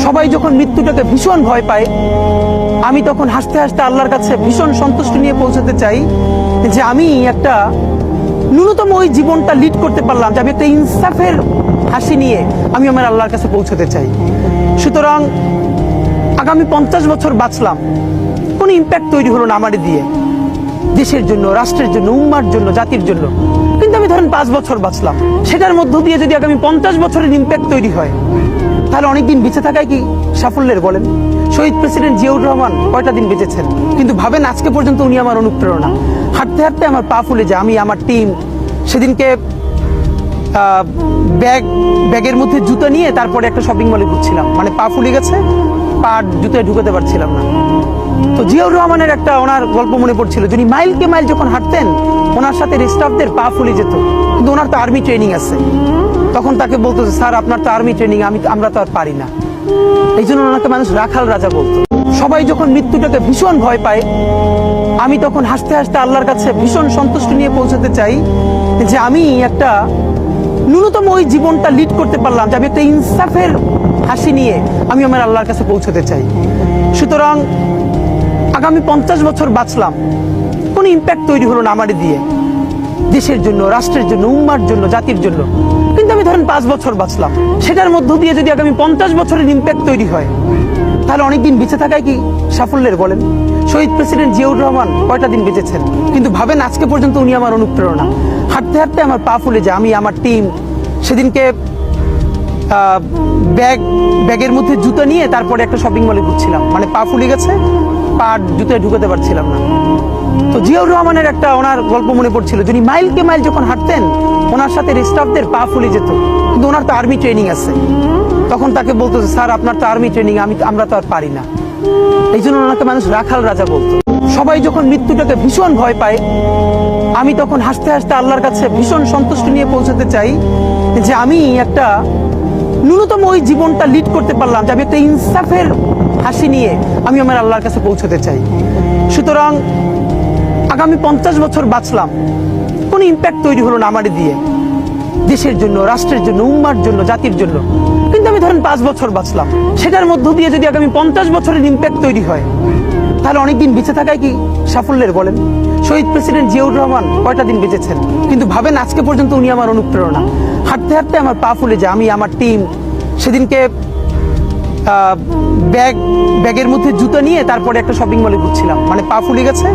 সবাই যখন মৃত্যুটাকে ভীষণ ভয় পায়, আমি তখন হাসতে হাসতে আল্লাহর কাছে ভীষণ সন্তুষ্টি নিয়ে পৌঁছাতে চাই যে আমি একটা ন্যূনতম ওই জীবনটা লিড করতে পারলাম, যে আমি একটা ইনসাফের হাসি নিয়ে আমি আমার আল্লাহর কাছে পৌঁছাতে চাই। সুতরাং আগামী 50 বছর বাঁচলাম, কোনো ইম্প্যাক্ট তৈরি হলো না আমার দিয়ে, দেশের জন্য, রাষ্ট্রের জন্য, উম্মার জন্য, জাতির জন্য। কিন্তু আমি ধরেন 5 বছর বাঁচলাম, সেটার মধ্য দিয়ে যদি আগামী 50 বছরের ইম্প্যাক্ট তৈরি হয়, তাহলে অনেকদিন বেঁচে থাকায় কি সাফল্যের বলেন? শহীদ প্রেসিডেন্ট জিয়াউর রহমান কয়টা দিন বেঁচেছেন, কিন্তু ভাবেন আজকে পর্যন্ত উনি আমার অনুপ্রেরণা। হাঁটতে হাঁটতে আমার পা ফুলে যায়। আমি, আমার টিম সেদিনকে ব্যাগের মধ্যে জুতো নিয়ে তারপরে একটা শপিং মলে ঘুরছিলাম, মানে পা ফুলে গেছে, পা জুতোয় ঢুকাতে পারছিলাম না। তো জিয়াউর রহমানের একটা ওনার গল্প মনে পড়ছিল, যিনি মাইলকে মাইল যখন হাঁটতেন, ওনার সাথে স্টাফদের পা ফুলে যেত, কিন্তু ওনার তো আর্মি ট্রেনিং আছে। তখন তাকে বলতো যে স্যার আপনার তো আর্মি ট্রেনিং, আমরা তো আর পারি না। এই জন্য ওনাকে মানুষ রাখাল রাজা বলতো। সবাই যখন মৃত্যুটাকে ভীষণ ভয় পায়, আমি তখন হাসতে হাসতে আল্লাহর কাছে ভীষণ সন্তুষ্টি নিয়ে পৌঁছাতে চাই যে আমি একটা ন্যূনতম ওই জীবনটা লিড করতে পারলাম, যে আমি একটা ইনসাফের হাসি নিয়ে আমি আমার আল্লাহর কাছে পৌঁছাতে চাই। সুতরাং আগামী 50 বছর বাঁচলাম, কোনো ইম্প্যাক্ট তৈরি হলো না আমার দিয়ে, দেশের জন্য, রাষ্ট্রের জন্য, উম্মার জন্য, জাতির জন্য। কিন্তু আমি ধরেন 5 বছর বাঁচলাম, সেটার মধ্য দিয়ে যদি আগামী 50 বছরের ইম্প্যাক্ট তৈরি হয়, তাহলে অনেকদিন বেঁচে থাকায় কি সাফল্যের বলেন? শহীদ প্রেসিডেন্ট জিয়াউর রহমান কয়টা দিন বেঁচেছেন, কিন্তু ভাবেন আজকে পর্যন্ত উনি আমার অনুপ্রেরণা। হাঁটতে হাঁটতে আমার পা ফুলে যায়। আমি, আমার টিম সেদিনকে ব্যাগের মধ্যে জুতো নিয়ে তারপরে একটা শপিং মলে ঘুরছিলাম, মানে পা ফুলে গেছে, পা জুতোয় ঢুকাতে পারছিলাম না। তো জিয়াউর রহমানের একটা ওনার গল্প মনে পড়ছিল, যিনি মাইলকে মাইল যখন হাঁটতেন, ওনার সাথে স্টাফদের পা ফুলে যেত, কিন্তু ওনার তো আর্মি ট্রেনিং আছে। তখন তাকে বলতো যে স্যার আপনার তো আর্মি ট্রেনিং, আমরা তো আর পারি না। এই জন্য ওনাকে মানুষ রাখাল রাজা বলতো। সবাই যখন মৃত্যুটাকে ভীষণ ভয় পায়, আমি তখন হাসতে হাসতে আল্লাহর কাছে ভীষণ সন্তুষ্টি নিয়ে পৌঁছাতে চাই যে আমি একটা ন্যূনতম ওই জীবনটা লিড করতে পারলাম, যে আমি একটা ইনসাফের হাসি নিয়ে আমি আমার আল্লাহর কাছে পৌঁছাতে চাই। সুতরাং আগামী 50 বছর বাঁচলাম, কোনো ইম্প্যাক্ট তৈরি হলো না আমার দিয়ে, দেশের জন্য, রাষ্ট্রের জন্য, উম্মার জন্য, জাতির জন্য। কিন্তু আমি ধরেন 5 বছর বাঁচলাম, সেটার মধ্য দিয়ে যদি আগামী 50 বছরের ইম্প্যাক্ট তৈরি হয়, তাহলে অনেকদিন বেঁচে থাকায় কি সাফল্যের বলেন? শহীদ প্রেসিডেন্ট জিয়াউর রহমান কয়টা দিন বেঁচেছেন, কিন্তু ভাবেন আজকে পর্যন্ত উনি আমার অনুপ্রেরণা। হাঁটতে হাঁটতে আমার পা ফুলে যায়। আমি, আমার টিম সেদিনকে ব্যাগের মধ্যে জুতো নিয়ে তারপরে একটা শপিং মলে ঘুরছিলাম, মানে পা ফুলে গেছে,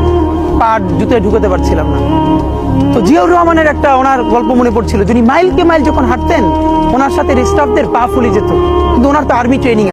পা জুতোয় ঢুকাতে পারছিলাম না। তো জিয়াউর রহমানের একটা ওনার গল্প মনে পড়ছিল, যিনি মাইলকে মাইল যখন হাঁটতেন, ওনার সাথে স্টাফদের পা ফুলে যেত, কিন্তু ওনার তো আর্মি ট্রেনিং